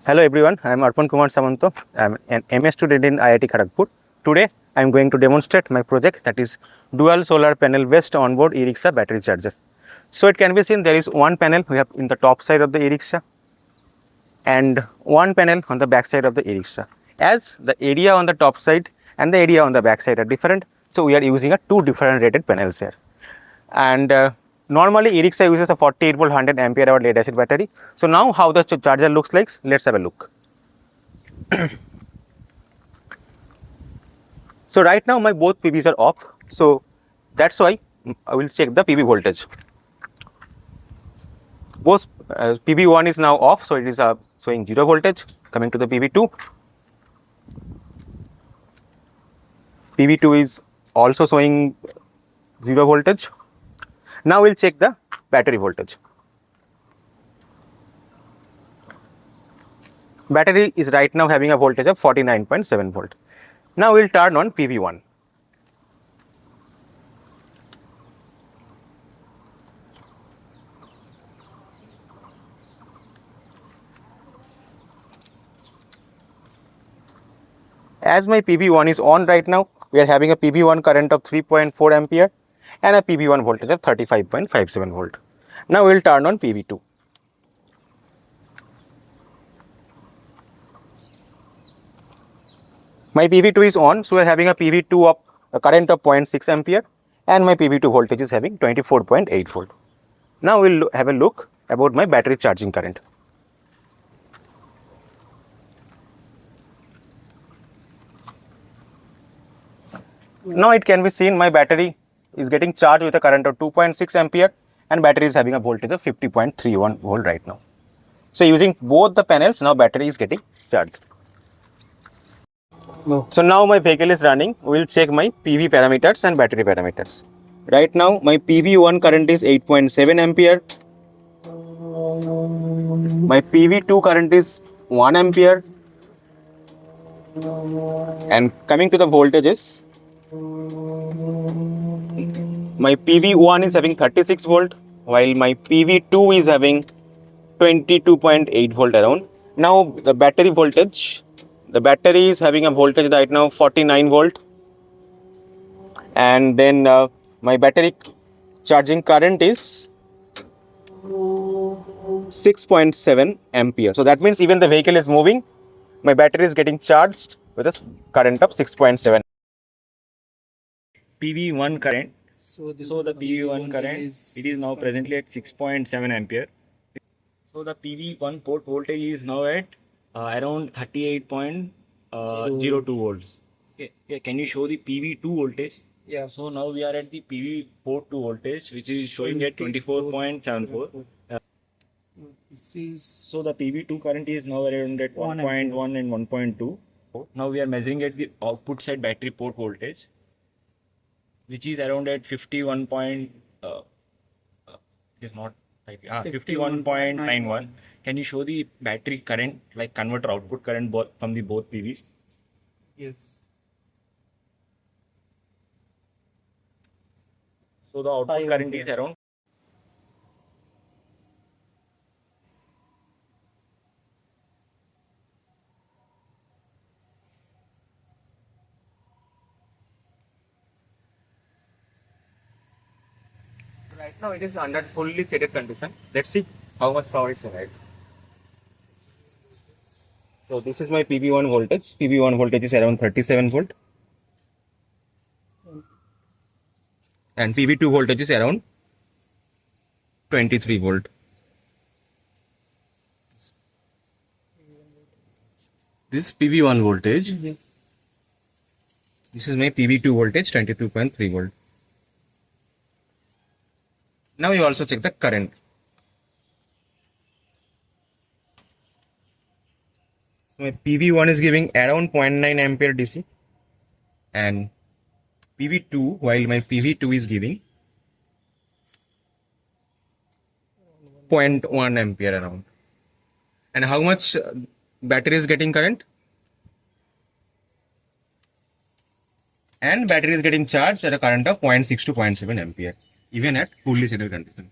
Hello everyone, I am Arpan Kumar Samanta. I am an MA student in IIT Kharagpur. Today I am going to demonstrate my project, that is dual solar panel based onboard E-Rickshaw battery charger. So it can be seen there is one panel we have in the top side of the E-Rickshaw and one panel on the back side of the E-Rickshaw. As the area on the top side and the area on the back side are different, so we are using two different rated panels here. And normally E-Rickshaw uses a 48 volt 100 ampere hour lead acid battery. So now how the charger looks like, let's have a look. So right now my both PVs are off, so that's why I will check the PV voltage. Both PV1 is now off, so it is showing 0 voltage. Coming to the PV2, PV2 is also showing 0 voltage. Now we'll check the battery voltage. Battery is right now having a voltage of 49.7 volt. Now we'll turn on PV1. As my PV1 is on right now, we are having a PV1 current of 3.4 ampere and a PV1 voltage of 35.57 volt. Now we'll turn on PV2. My PV2 is on, so we are having a PV2 of a current of 0.6 ampere and my PV2 voltage is having 24.8 volt. Now we'll have a look about my battery charging current. Now it can be seen my battery is getting charged with a current of 2.6 ampere and battery is having a voltage of 50.31 volt right now. So using both the panels, now battery is getting charged. So now my vehicle is running. We will check my PV parameters and battery parameters. Right now my PV1 current is 8.7 ampere. My PV2 current is 1 ampere. And coming to the voltages, my PV1 is having 36 volt while my PV2 is having 22.8 volt around. Now the battery voltage, the battery is having a voltage right now 49 volt, and then my battery charging current is 6.7 ampere. So that means even the vehicle is moving, my battery is getting charged with a current of 6.7. PV1 current. So the PV1 current, it is now presently at 6.7 ampere. So the PV1 port voltage is now at around 38.02 volts. Okay. Yeah, can you show the PV2 voltage? Yeah. So now we are at the PV port 2 voltage, which is showing at 24.74. So the PV2 current is now around at 1.1 and 1.2. Now we are measuring at the output side battery port voltage, which is around at 51.91. Can you show the battery current, like converter output current from the both PVs? Yes. So the output current is around. Right now it is under fully shaded condition. Let's see how much power it generates. So this is my PV1 voltage. PV1 voltage is around 37 volt. And PV2 voltage is around 23 volt. This is PV1 voltage. Yes. This is my PV2 voltage, 22.3 volt. Now you also check the current. So my PV1 is giving around 0.9 ampere DC and PV2, while my PV2 is giving 0.1 ampere around. And how much battery is getting current? And battery is getting charged at a current of 0.6 to 0.7 ampere, even at fully shaded condition.